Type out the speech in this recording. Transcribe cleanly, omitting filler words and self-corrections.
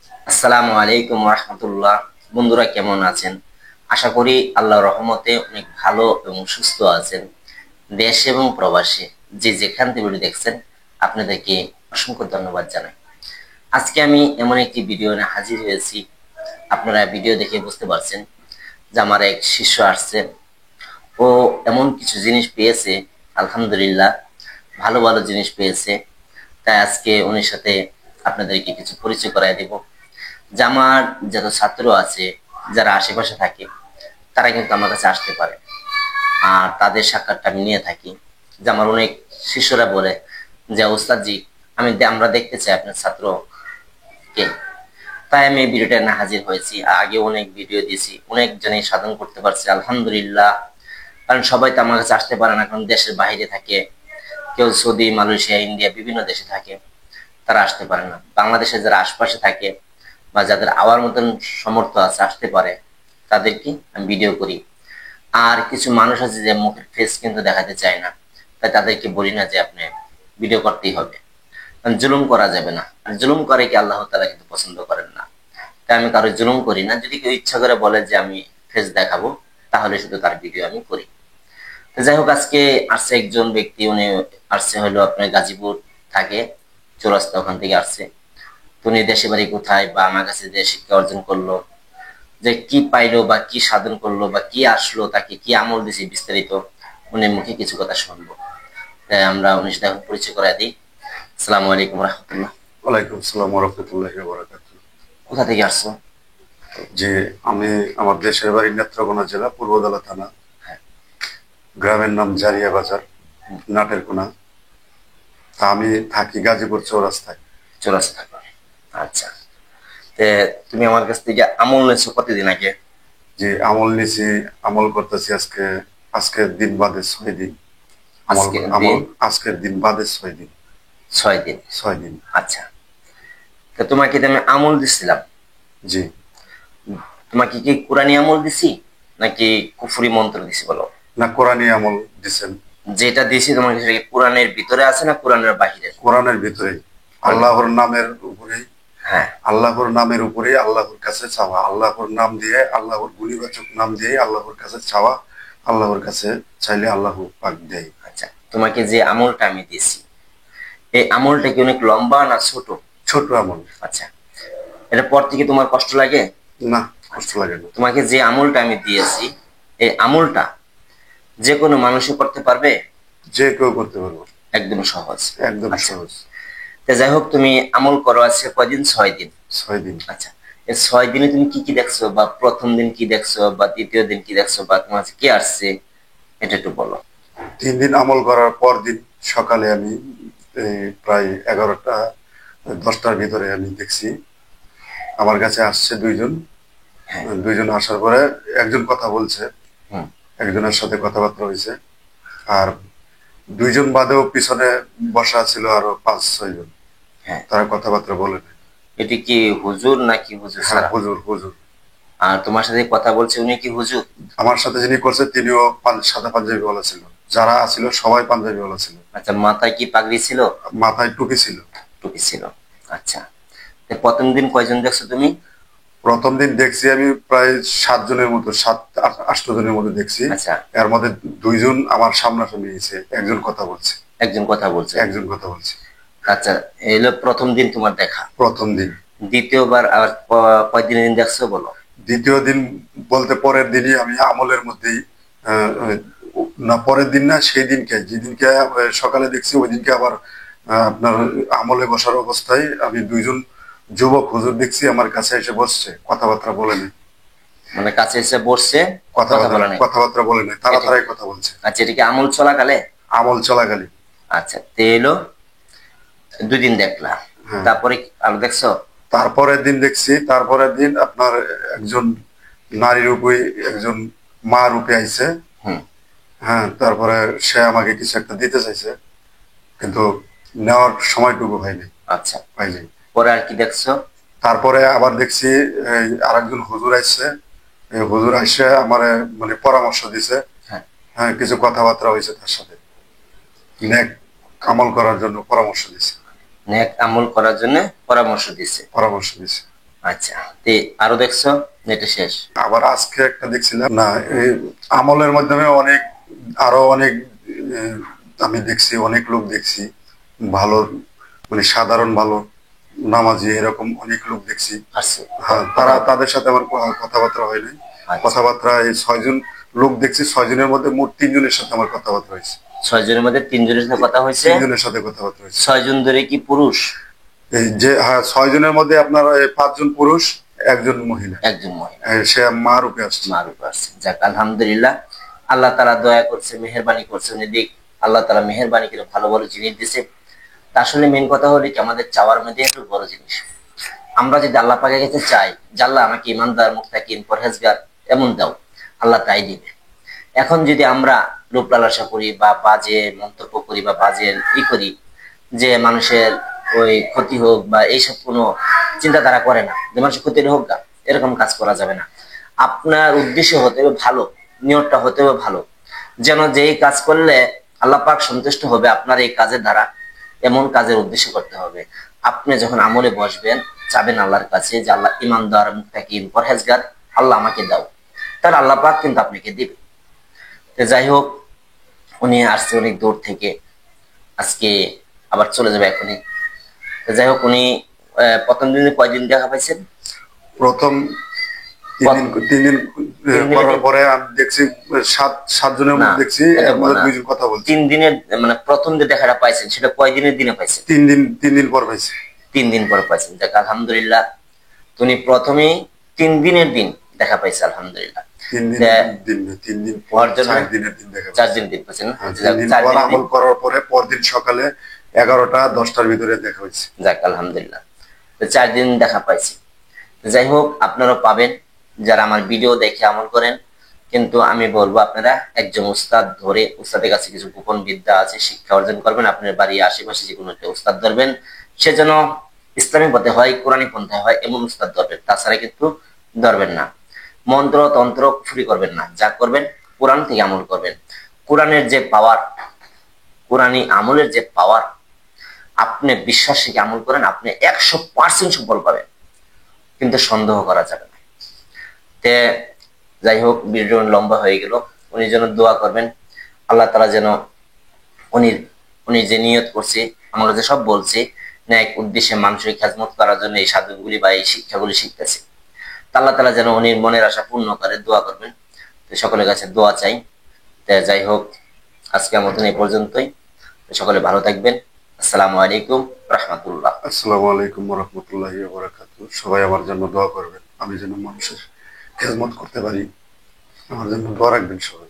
আসসালামু আলাইকুম রাহমাতুল্লাহ। বন্ধুরা কেমন আছেন? আশা করি আল্লাহর রহমতে অনেক ভালো এবং সুস্থ আছেন। দেশ এবং প্রবাসে যে যেখান থেকে ভিডিও দেখছেন আপনাদেরকে অসংখ্য ধন্যবাদ জানাই। আজকে আমি এমন একটি ভিডিও নিয়ে হাজির হয়েছি। আপনারা ভিডিও দেখে বুঝতে পারছেন যে আমার এক শিষ্য আসছে, ও এমন কিছু জিনিস পেয়েছে, আলহামদুলিল্লাহ ভালো ভালো জিনিস পেয়েছে। তাই আজকে উনির সাথে আপনাদেরকে কিছু পরিচয় করাই দেব। যে আমার যত ছাত্র আছে যারা আশেপাশে থাকে তারা কিন্তু আমার কাছে আসতে পারে, আর তাদের সাক্ষাৎটা আমি নিয়ে থাকি। যে আমার অনেক শিষ্যরা বলে যে ওস্তাদ জি, আমরা দেখতে চাই আপনার ছাত্রকে। তাই আমি এই ভিডিওটা না হাজির হয়েছি। আগে অনেক ভিডিও দিয়েছি, অনেক জনেই সাধন করতে পারছি আলহামদুলিল্লাহ। কারণ সবাই তো আমার কাছে আসতে পারে না, কারণ দেশের বাইরে থাকে, কেউ সৌদি, মালয়েশিয়া, ইন্ডিয়া বিভিন্ন দেশে থাকে, তারা আসতে পারে না। বাংলাদেশে যারা আশপাশে থাকে বা যাদের আওয়ার মতন সামর্থ্য আছে আসতে পারে, তাদেরকে আমি ভিডিও করি। আর কিছু মানুষ আছে যে মুখের ফেস কিন্তু দেখাতে চায় না, তাই তাদেরকে বলি না যে আপনি ভিডিও করতেই হবে, কারণ জুলুম করা যাবে না। আর জুলুম করে কি আল্লাহ তাআলা কিন্তু পছন্দ করেন না। তাই আমি কারো জুলুম করি না। যদি কেউ ইচ্ছা করে বলে যে আমি ফেস দেখাবো, তাহলে শুধু তার ভিডিও আমি করি। তো যাই হোক, আজকে আসছে একজন ব্যক্তি, উনি আসছে হলো আপনার গাজীপুর থাকে, চৌরাস্তা, ওখান থেকে আসছে। তো উনি দেশে বাড়ি কোথায় বা আমার কাছে যে শিক্ষা অর্জন করলো, যে কি পাইলো বা কি সাধন করলো বা কি আসলো, তাকে কি আমল দিছি, বিস্তারিত উনি মুখে কিছু কথা শুনবো। তাই আমরা উনির সাথে এখন পরিচয় করাই দিই। আসসালামু আলাইকুম রহমতুল্লাহ। ওয়ালাইকুম আসসালাম ওয়া রাহমাতুল্লাহি ওয়া বারাকাতুহু। কোথা থেকে আসছো? জি, আমি আমার দেশের বাড়ি নেত্রকোনা জেলা পূর্বদলা থানা। হ্যাঁ। গ্রামের নাম জারিয়া বাজার, হুম, নাটের কোনা। তা আমি থাকি গাজীপুর চৌরাস্তায়। চৌরাস্তা। আচ্ছা। তে তুমি আমার কাছ থেকে আমল নিয়েছো কতদিন আগে? যে আমল নিছি, আমল করতেছি আজকের দিন বাদে 6 দিন। আমল আজকে আমল দিন আজকের দিন বাদে 6 দিন। 6 দিন। 6 দিন। আচ্ছা। তো তোমাকে তো আমি আমল দিছিলাম। জি। তোমাকে কি কোরআনী আমল দিছি নাকি কুফরি মন্ত্র দিছি বলো? না, কোরআনী আমল দিছেন। যেটা দিছি তোমাকে সেটা কি কোরআনের ভিতরে আছে না কোরআনের বাহিরে? কোরআনের ভিতরে কোরআনের। আল্লাহর নামের উপরেই, হ্যাঁ। আল্লাহর নামের উপরেই আল্লাহর কাছে চাওয়া, আল্লাহর নাম দিয়ে, আল্লাহর গুণবাচক নাম দিয়ে আল্লাহর কাছে চাওয়া, আল্লাহর কাছে চাইলে আল্লাহ পাক দেয়। আচ্ছা, তোমাকে যে আমলটা আমি দিছি, এই আমলটা কি অনেক লম্বা না ছোট? ছোট আমল। আচ্ছা, এটা পর থেকে তোমার কষ্ট লাগে? না, কষ্ট আচ্ছা, লাগে না। তোমাকে যে আমলটা আমি দিয়েছি, এই আমলটা যে কোনো মানুষই করতে পারবে? যে কেউ করতে পারবো। একদম সহজ। একদম আচ্ছা, সহজ। তো যাই হোক, তুমি আমল করো আছে কয়দিন? 6 দিন। 6 দিন। আচ্ছা, এই 6 দিনে তুমি কি কি দেখছো, বা প্রথম দিন কি দেখছো, বা দ্বিতীয় দিন কি দেখছো, বা তোমার কাছে কি আসছে, এটা একটু বলো। 3 দিন আমল করার পর দিন সকালে আমি প্রায় 11টা 10টার ভিতরে আমি দেখছি আমার কাছে আসছে দুইজন। হ্যাঁ। দুইজন আসার পরে একজন কথা বলছে, হুম। একজনের সাথে কথাবার্তা হয়েছে। আর দুইজন বাদেও পিছনে বসা ছিল আরো 5-6 জন, হ্যাঁ। তারা কথাবার্তা বলে নাই। এটি কি হুজুর নাকি হুজুর হ্যাঁ, ছাড়া? হুজুর হুজুর। আর তোমার সাথে কথা বলছে উনি কি হুজুর? আমার সাথে যিনি করছে তিনিও সাদা পাঞ্জাবি ওয়ালা ছিল। যারা ছিল সবাই পাঞ্জাবি ওয়ালা ছিল। আচ্ছা, মাথায় কি পাগড়ি ছিল? মাথায় টুপি ছিল। টুপি ছিল। আচ্ছা, তো প্রথম দিন কয়জন দেখছো তুমি? প্রথম দিন দেখছি আমি প্রায় 7 জনের মতো, 8 জনের মতো দেখছি। আচ্ছা। এর মধ্যে দুইজন আমার সামনাসামনি এসে, একজন কথা বলছে। একজন কথা বলছে। একজন কথা বলছে। আচ্ছা, এই হলো প্রথম দিন তোমার দেখা। প্রথম দিন। দ্বিতীয়বার আর কয়দিন দিন দেখছো বলো? দ্বিতীয় দিন বলতে পরের দিনই আমি আমলের মধ্যেই, আহ, না পরের দিন না, সেই দিনকে যেদিনকে সকালে দেখছি ওই দিনকে আবার আপনার আমলে বসার অবস্থায় আমি দুইজন যুবক হুজুর দেখছি আমার কাছে এসে বসছে, কথাবার্তা বলেনি। মানে কাছে এসে বসছে, কথা কথাবার্তা বলে নাই? কথাবার্তা বলে নাই, তারা এটা। তারাই কথা বলছে। আচ্ছা, এটা কি আমল চলাকালে? আমল চলাকালীন। আচ্ছা, তো এলো 2 দিন দেখলাম, হ্যাঁ। তারপরে আরো দেখছো? তারপরের দিন দেখছি, তারপরের দিন আপনার একজন নারী রূপে, একজন মা রূপে আইছে। হুম। হ্যাঁ, তারপরে সে আমাকে কিছু একটা দিতে চাইছে, কিন্তু নেওয়ার সময়টুকু হয়নি। আচ্ছা, হয়নি। পরে আর কি দেখছো? তারপরে আবার দেখছি আরেকজন হুজুর আসছে। এই হুজুর আসছে আমার মানে পরামর্শ দিছে। হ্যাঁ। হ্যাঁ, কিছু কথাবার্তা হয়েছে তার সাথে, নেক আমল করার জন্য পরামর্শ দিছে। নেক আমল করার জন্য পরামর্শ দিছে। পরামর্শ দিছে। আচ্ছা, তে আরো দেখছো নেটে শেষ? আবার আজকে একটা দেখছিলাম না, এই আমলের মাধ্যমে অনেক, আরো অনেক, আহ, আমি দেখছি অনেক লোক দেখছি ভালো, মানে সাধারণ ভালো নামাজি এরকম অনেক লোক দেখছি। আসছে হ্যাঁ, তাদের সাথে আমার কথাবার্তা হয় নাই। আচ্ছা, কথাবার্তা এই 6 জন লোক দেখছি, 6 জনের মধ্যে মোট 3 জনের সাথে আমার কথাবার্তা হয়েছে। 6 জনের মধ্যে 3 জনের সাথে কথা হয়েছে। 3 জনের সাথে কথাবার্তা হয়েছে। 6 জন ধরে কি পুরুষ? এই যে, হ্যাঁ, 6 জনের মধ্যে আপনার 5 জন পুরুষ, একজন মহিলা। একজন মহিলা। সে মা রূপে আসছে। মার উপর আসছে। যাক আলহামদুলিল্লাহ, আল্লাহ তাআলা দয়া করছে, মেহেরবানি করছে, এদিক আল্লাহ তাআলা মেহেরবানি করে ভালো ভালো জিনিস দিছে। তা আসলে মেন কথা হলো কি, আমাদের চাওয়ার মধ্যে একটু বড় জিনিস, আমরা যদি আল্লাহ পাকের কাছে চাই যে আল্লাহ আমাকে ইমানদার, মুত্তাকিন, পরহেজগার এমন দাও, আল্লাহ তাই দিবে। এখন যদি আমরা রূপ লালসা করি বা বাজে মন্তব্য করি বা বাজে করি, যে মানুষের ওই ক্ষতি হোক বা এইসব কোনো চিন্তাধারা করে না, যে মানুষের ক্ষতি হোক না, এরকম কাজ করা যাবে না। আপনার উদ্দেশ্য হতে হবে ভালো, নিয়তটা হতে হবে ভালো, যেন যেই কাজ করলে আল্লাহ পাক সন্তুষ্ট হবে আপনার এই কাজের দ্বারা, এমন কাজের উদ্দেশ্য করতে হবে। আপনি যখন আমলে বসবেন, চাবেন আল্লাহর কাছে যে আল্লাহ ইমানদার, মুত্তাকিন, পরহেজগার আল্লাহ আমাকে দাও, তাহলে আল্লাহ পাক কিন্তু আপনাকে দিবে। তো যাই হোক, উনি আসছে অনেক দূর থেকে, আজকে আবার চলে যাবে এখনই। তো যাই হোক, উনি প্রথম দিনে কয়দিন দেখা পাইছেন? প্রথম 3 দিন করার পরে আমি দেখছি 7 জনের না, মধ্যে দেখছি এটা এর মধ্যে না, 2 জন কথা বলছে। 3 দিনের, মানে প্রথম যে দেখাটা পাইছেন সেটা কয়দিনের দিনে পাইছেন? 3 দিন পর পাইছে। 3 দিন পর পাইছেন। যাক আলহামদুলিল্লাহ, উনি প্রথমেই 3 দিনের দিন দেখা পাইছে আলহামদুলিল্লাহ। 3 দিন পর, ওর জন্য 4 দিনের দিন দেখা 4 পাইছে। দিন দিন পাইছেন। হ্যাঁ, যাক 3 দিন 4 পর দিন আমল করার পরে পরদিন সকালে 11টা 10টার ভিতরে দেখা হয়েছে। যাক আলহামদুলিল্লাহ, তো 4 দিন দেখা পাইছি। যাই হোক, আপনারাও পাবেন যারা আমার ভিডিও দেখে আমল করেন। কিন্তু আমি বলবো আপনারা একজন উস্তাদ ধরে, উস্তাদের কাছে কিছু গোপন বিদ্যা আছে, শিক্ষা অর্জন করবেন। আপনার বাড়ির আশেপাশে যে কোনো একটা উস্তাদ ধরবেন, সে যেন ইসলামী পথে হয়, কোরআনী পন্থায় হয়, এমন উস্তাদ ধরবেন। তাছাড়া কিন্তু ধরবেন না। মন্ত্র তন্ত্র ফুরি করবেন না, যা করবেন কোরআন থেকে আমল করবেন। কোরআনের যে পাওয়ার, কোরআনী আমলের যে পাওয়ার, আপনি বিশ্বাস থেকে আমল করেন, আপনি 100% সফল পাবেন, কিন্তু সন্দেহ করা যাবে না। তে যাই হোক, ভিডিও লম্বা হয়ে গেল। উনি যেন দোয়া করবেন, আল্লাহ তাআলা যেন উনি উনি যে নিয়ত করছে, আমরা যে সব বলছি, ন্যায় উদ্দেশ্যে মানুষের খেদমত করার জন্য এই সাধনগুলি বা এই শিক্ষাগুলি শিখতেছে, আল্লাহ তাআলা যেন উনির মনের আশা পূর্ণ করে, দোয়া করবেন। তো সকলের কাছে দোয়া চাই। যাই হোক, আজকের মতন এই পর্যন্তই। সকলে ভালো থাকবেন। আসসালামু আলাইকুম রাহমাতুল্লাহ। আসসালামু আলাইকুম ওয়া রাহমাতুল্লাহি ওয়া বারাকাতুহু। সবাই আমার জন্য দোয়া করবেন, আমি যেন মানুষের খেদমত করতে পারি। আমার জন্য দোয়া রাখবেন সবাই।